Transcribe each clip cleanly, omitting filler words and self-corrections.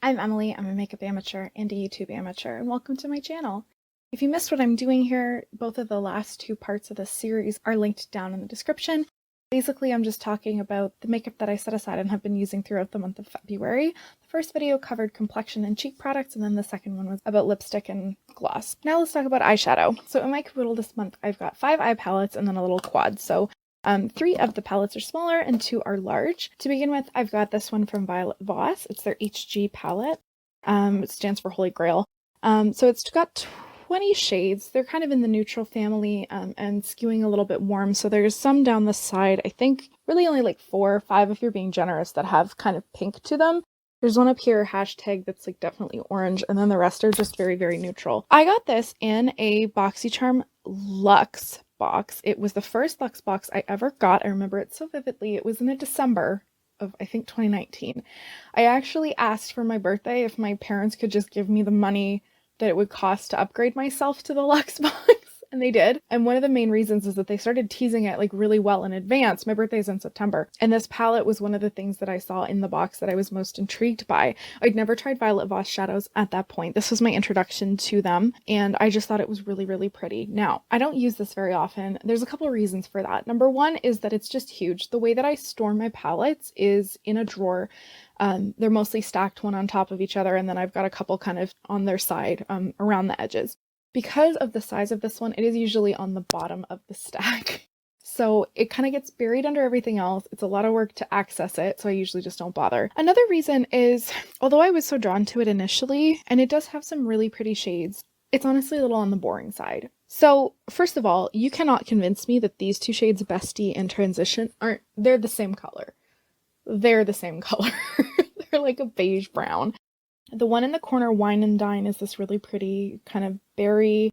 I'm Emily, I'm a makeup amateur and a YouTube amateur, and welcome to my channel. If you missed what I'm doing here, both of the last two parts of this series are linked down in the description. Basically, I'm just talking about the makeup that I set aside and have been using throughout the month of February. The first video covered complexion and cheek products, and then the second one was about lipstick and gloss. Now let's talk about eyeshadow. So in my Caboodle this month, I've got 5 eye palettes and then a little quad. So 3 of the palettes are smaller and 2 are large. To begin with, I've got this one from Voss. It's their HG palette. It stands for Holy Grail. So it's got 20 shades. They're kind of in the neutral family and skewing a little bit warm. So there's some down the side, I think really only like 4 or 5 if you're being generous, that have kind of pink to them. There's one up here, hashtag, that's like definitely orange, and then the rest are just very, very neutral. I got this in a BoxyCharm Luxe box. It was the first Luxe box I ever got. I remember it so vividly. It was in a December of, I think, 2019. I actually asked for my birthday if my parents could just give me the money that it would cost to upgrade myself to the Luxe box. And they did. And one of the main reasons is that they started teasing it like really well in advance. My birthday's in September. And this palette was one of the things that I saw in the box that I was most intrigued by. I'd never tried Violet Voss shadows at that point. This was my introduction to them. And I just thought it was really, really pretty. Now, I don't use this very often. There's a couple of reasons for that. Number one is that it's just huge. The way that I store my palettes is in a drawer. They're mostly stacked one on top of each other. And then I've got a couple kind of on their side around the edges. Because of the size of this one, it is usually on the bottom of the stack. So it kind of gets buried under everything else. It's a lot of work to access it, so I usually just don't bother. Another reason is, although I was so drawn to it initially, and it does have some really pretty shades, it's honestly a little on the boring side. So first of all, you cannot convince me that these two shades, Bestie and Transition, they're the same color. They're the same color. They're like a beige brown. The one in the corner, Wine and Dine, is this really pretty kind of berry,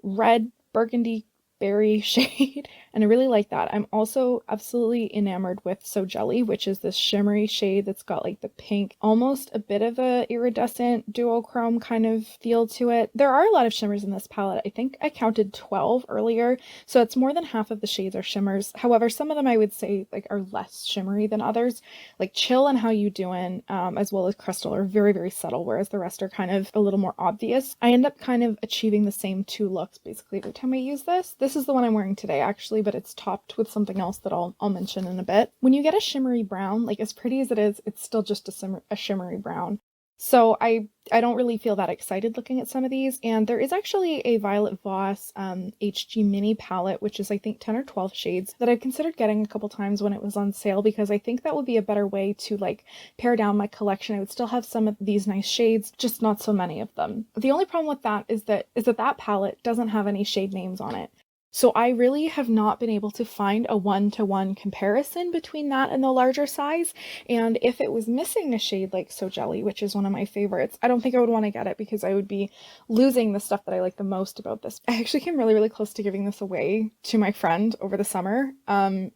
red, burgundy berry shade, and I really like that. I'm also absolutely enamored with So Jelly, which is this shimmery shade that's got like the pink, almost a bit of a iridescent duochrome kind of feel to it. There are a lot of shimmers in this palette. I think I counted 12 earlier, so it's more than half of the shades are shimmers. However, some of them I would say like are less shimmery than others. Like Chill and How You Doin', as well as Crystal, are very, very subtle, whereas the rest are kind of a little more obvious. I end up kind of achieving the same 2 looks basically every time I use this. This is the one I'm wearing today actually, but it's topped with something else that I'll mention in a bit. When you get a shimmery brown, like as pretty as it is, it's still just a shimmery brown. So I don't really feel that excited looking at some of these. And there is actually a Violet Voss HG mini palette, which is I think 10 or 12 shades, that I've considered getting a couple times when it was on sale, because I think that would be a better way to like pare down my collection. I would still have some of these nice shades, just not so many of them. The only problem with that is that palette doesn't have any shade names on it. So I really have not been able to find a one-to-one comparison between that and the larger size. And if it was missing a shade like So Jelly, which is one of my favorites, I don't think I would want to get it because I would be losing the stuff that I like the most about this. I actually came really, really close to giving this away to my friend over the summer.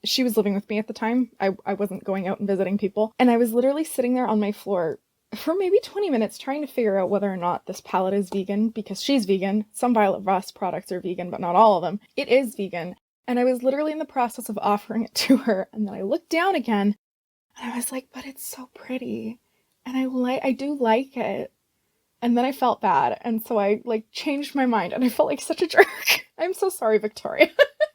She was living with me at the time. I wasn't going out and visiting people. And I was literally sitting there on my floor for maybe 20 minutes trying to figure out whether or not this palette is vegan, because she's vegan. Some Violet Voss products are vegan, but not all of them. It is vegan. And I was literally in the process of offering it to her. And then I looked down again and I was like, but it's so pretty. And I do like it. And then I felt bad. And so I like changed my mind and I felt like such a jerk. I'm so sorry, Victoria.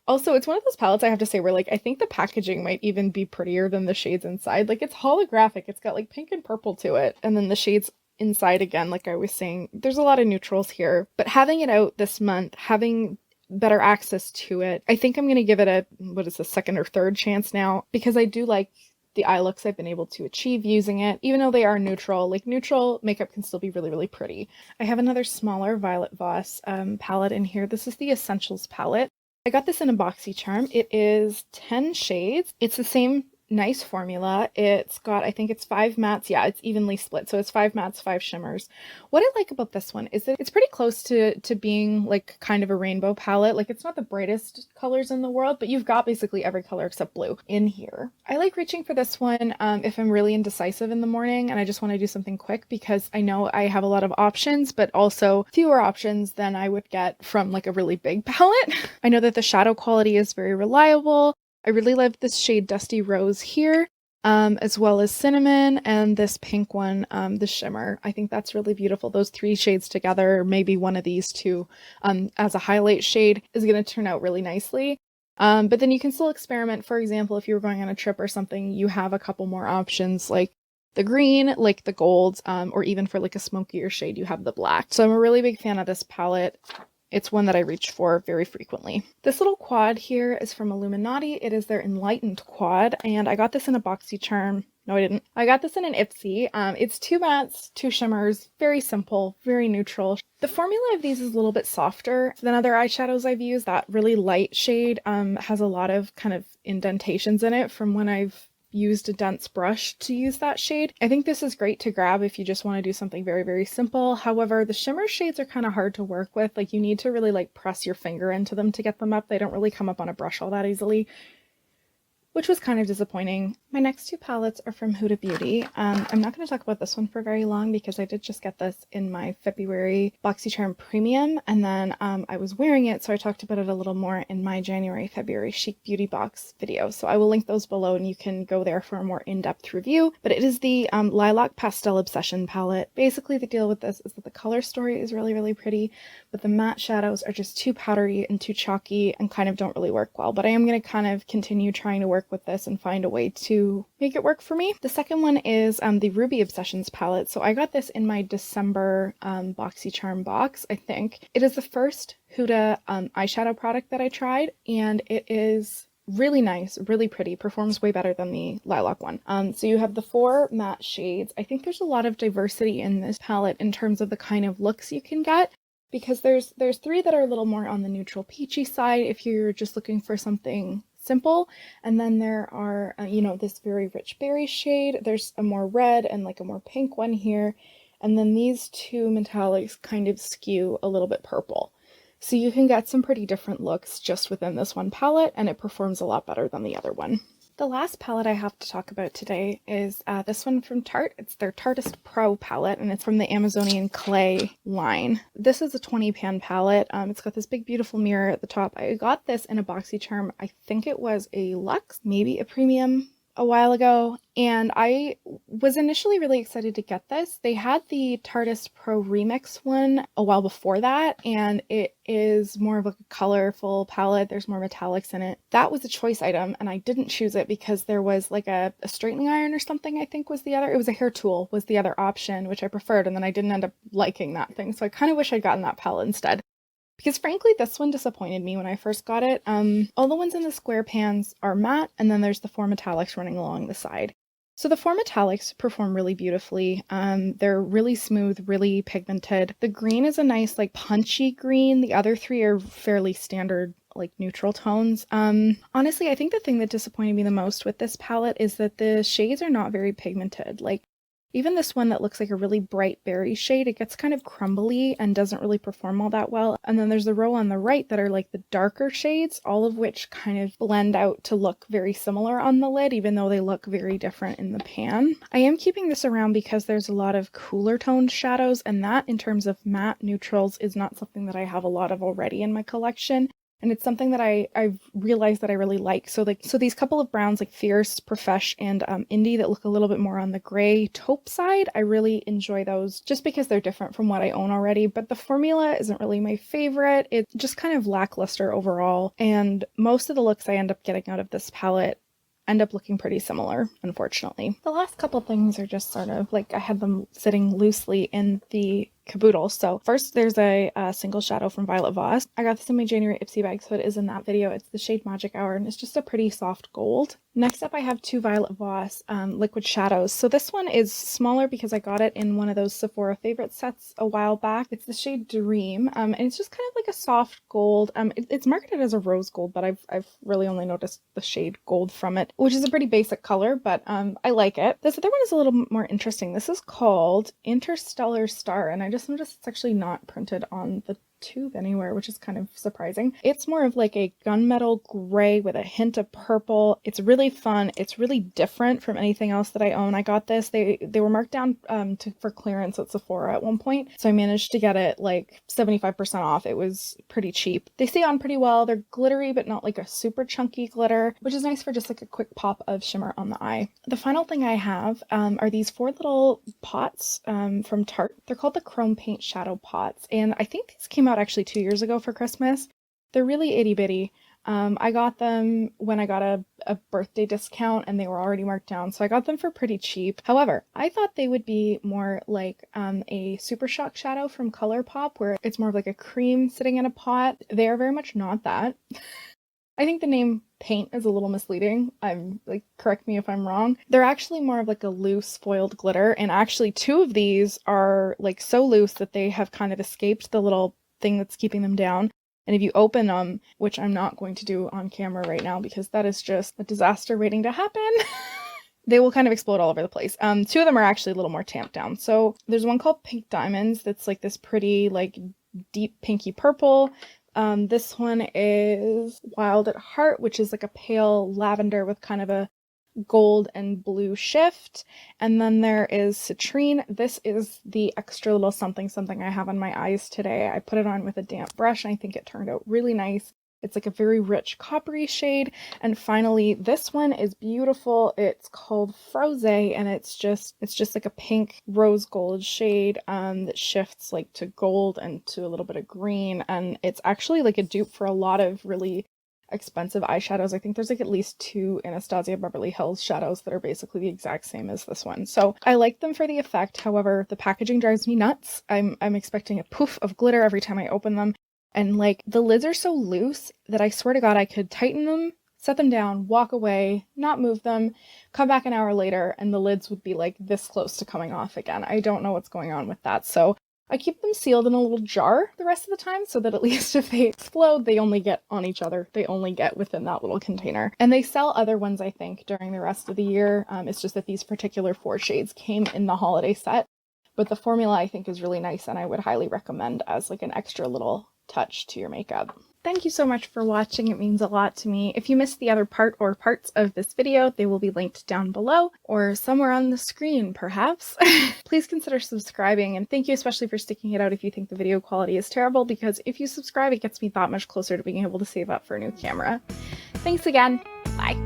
Also, it's one of those palettes I have to say where like I think the packaging might even be prettier than the shades inside. Like it's holographic. It's got like pink and purple to it. And then the shades inside, again, like I was saying, there's a lot of neutrals here. But having it out this month, having better access to it, I think I'm going to give it a second or third chance now, because I do like the eye looks I've been able to achieve using it, even though they are neutral. Like neutral makeup can still be really, really pretty. I have another smaller Violet Voss palette in here. This is the Essentials palette. I got this in a BoxyCharm. It is 10 shades. It's the same nice formula. It's got, I think it's 5 mattes. Yeah, it's evenly split. So it's 5 mattes, 5 shimmers. What I like about this one is that it's pretty close to being like kind of a rainbow palette. Like it's not the brightest colors in the world, but you've got basically every color except blue in here. I like reaching for this one if I'm really indecisive in the morning and I just want to do something quick, because I know I have a lot of options, but also fewer options than I would get from like a really big palette. I know that the shadow quality is very reliable. I really love this shade Dusty Rose here. as well as cinnamon and this pink one, the shimmer. I think that's really beautiful. Those three shades together, maybe one of these two as a highlight shade, is going to turn out really nicely. But then you can still experiment. For example, if you were going on a trip or something, you have a couple more options like the green, like the gold, or even for like a smokier shade, you have the black. So I'm a really big fan of this palette. It's one that I reach for very frequently. This little quad here is from Illuminati. It is their Enlightened quad, and I got this in a BoxyCharm. No, I didn't. I got this in an Ipsy. It's 2 mattes, 2 shimmers, very simple, very neutral. The formula of these is a little bit softer than other eyeshadows I've used. That really light shade has a lot of kind of indentations in it from when I've used a dense brush to use that shade. I think this is great to grab if you just want to do something very, very simple. However, the shimmer shades are kind of hard to work with. Like, you need to really like press your finger into them to get them up. They don't really come up on a brush all that easily, which was kind of disappointing. My next 2 palettes are from Huda Beauty. I'm not going to talk about this one for very long because I did just get this in my February BoxyCharm Premium, and then I was wearing it, so I talked about it a little more in my January-February Chic Beauty Box video. So I will link those below and you can go there for a more in-depth review. But it is the Lilac Pastel Obsession palette. Basically, the deal with this is that the color story is really, really pretty, but the matte shadows are just too powdery and too chalky and kind of don't really work well. But I am going to kind of continue trying to work with this and find a way to make it work for me. The second one is the Ruby Obsessions palette. So I got this in my December BoxyCharm box, I think. It is the first Huda eyeshadow product that I tried, and it is really nice, really pretty, performs way better than the Lilac one. So you have the 4 matte shades. I think there's a lot of diversity in this palette in terms of the kind of looks you can get, because there's 3 that are a little more on the neutral peachy side if you're just looking for something simple, and then there are this very rich berry shade. There's a more red and like a more pink one here, and then these 2 metallics kind of skew a little bit purple. So you can get some pretty different looks just within this one palette, and it performs a lot better than the other one. The last palette I have to talk about today is this one from Tarte. It's their Tarteist Pro Palette, and it's from the Amazonian Clay line. This is a 20 pan palette. It's got this big beautiful mirror at the top. I got this in a BoxyCharm. I think it was a Luxe, maybe a Premium, a while ago, and I was initially really excited to get this. They had the Tarteist Pro Remix one a while before that, and it is more of a colorful palette. There's more metallics in it. That was a choice item, and I didn't choose it because there was like a straightening iron or something, I think was the other. It was a hair tool was the other option, which I preferred, and then I didn't end up liking that thing. So I kind of wish I'd gotten that palette instead. Because frankly, this one disappointed me when I first got it. All the ones in the square pans are matte, and then there's the 4 metallics running along the side. So the 4 metallics perform really beautifully. They're really smooth, really pigmented. The green is a nice, like, punchy green. The other 3 are fairly standard, like, neutral tones. Honestly, I think the thing that disappointed me the most with this palette is that the shades are not very pigmented. Like, even this one that looks like a really bright berry shade, it gets kind of crumbly and doesn't really perform all that well. And then there's the row on the right that are like the darker shades, all of which kind of blend out to look very similar on the lid, even though they look very different in the pan. I am keeping this around because there's a lot of cooler toned shadows, and that in terms of matte neutrals is not something that I have a lot of already in my collection. And it's something that I've realized that I really like. So these couple of browns like Fierce, Profesh, and Indie that look a little bit more on the gray taupe side, I really enjoy those just because they're different from what I own already. But the formula isn't really my favorite. It's just kind of lackluster overall. And most of the looks I end up getting out of this palette end up looking pretty similar, unfortunately. The last couple things are just sort of like I had them sitting loosely in the Caboodle. So first there's a single shadow from Violet Voss. I got this in my January Ipsy bag, so it is in that video. It's the shade Magic Hour, and it's just a pretty soft gold. Next up I have 2 Violet Voss liquid shadows. So this one is smaller because I got it in one of those Sephora favorite sets a while back. It's the shade Dream, and it's just kind of like a soft gold. It's marketed as a rose gold, but I've really only noticed the shade gold from it, which is a pretty basic color, but I like it. This other one is a little more interesting. This is called Interstellar Star, and I just noticed it's actually not printed on the tube anywhere, which is kind of surprising. It's more of like a gunmetal gray with a hint of purple. It's really fun. It's really different from anything else that I own. I got this. They were marked down for clearance at Sephora at one point, so I managed to get it like 75% off. It was pretty cheap. They stay on pretty well. They're glittery, but not like a super chunky glitter, which is nice for just like a quick pop of shimmer on the eye. The final thing I have are these 4 little pots from Tarte. They're called the Chrome Paint Shadow Pots, and I think these came out actually 2 years ago for Christmas. They're really itty bitty. I got them when I got a birthday discount and they were already marked down, so I got them for pretty cheap. However, I thought they would be more like a Super Shock shadow from ColourPop, where it's more of like a cream sitting in a pot. They are very much not that. I think the name paint is a little misleading. I'm like, correct me if I'm wrong. They're actually more of like a loose foiled glitter, and actually 2 of these are like so loose that they have kind of escaped the little thing that's keeping them down. And if you open them, which I'm not going to do on camera right now because that is just a disaster waiting to happen, they will kind of explode all over the place. 2 of them are actually a little more tamped down. So there's one called Pink Diamonds that's like this pretty like deep pinky purple. This one is Wild at Heart, which is like a pale lavender with kind of a gold and blue shift. And then there is Citrine. This is the extra little something something I have on my eyes today. I put it on with a damp brush and I think it turned out really nice. It's like a very rich coppery shade. And finally, this one is beautiful. It's called Frose, and it's just like a pink rose gold shade that shifts like to gold and to a little bit of green. And it's actually like a dupe for a lot of really expensive eyeshadows. I think there's like at least 2 Anastasia Beverly Hills shadows that are basically the exact same as this one. So I like them for the effect. However, the packaging drives me nuts. I'm expecting a poof of glitter every time I open them. And like the lids are so loose that I swear to God I could tighten them, set them down, walk away, not move them, come back an hour later, and the lids would be like this close to coming off again. I don't know what's going on with that. So I keep them sealed in a little jar the rest of the time so that at least if they explode, they only get on each other. They only get within that little container. And they sell other ones, I think, during the rest of the year. It's just that these particular 4 shades came in the holiday set. But the formula I think is really nice, and I would highly recommend as like an extra little touch to your makeup. Thank you so much for watching. It means a lot to me. If you missed the other part or parts of this video, they will be linked down below or somewhere on the screen, perhaps. Please consider subscribing, and thank you especially for sticking it out if you think the video quality is terrible, because if you subscribe, it gets me that much closer to being able to save up for a new camera. Thanks again. Bye.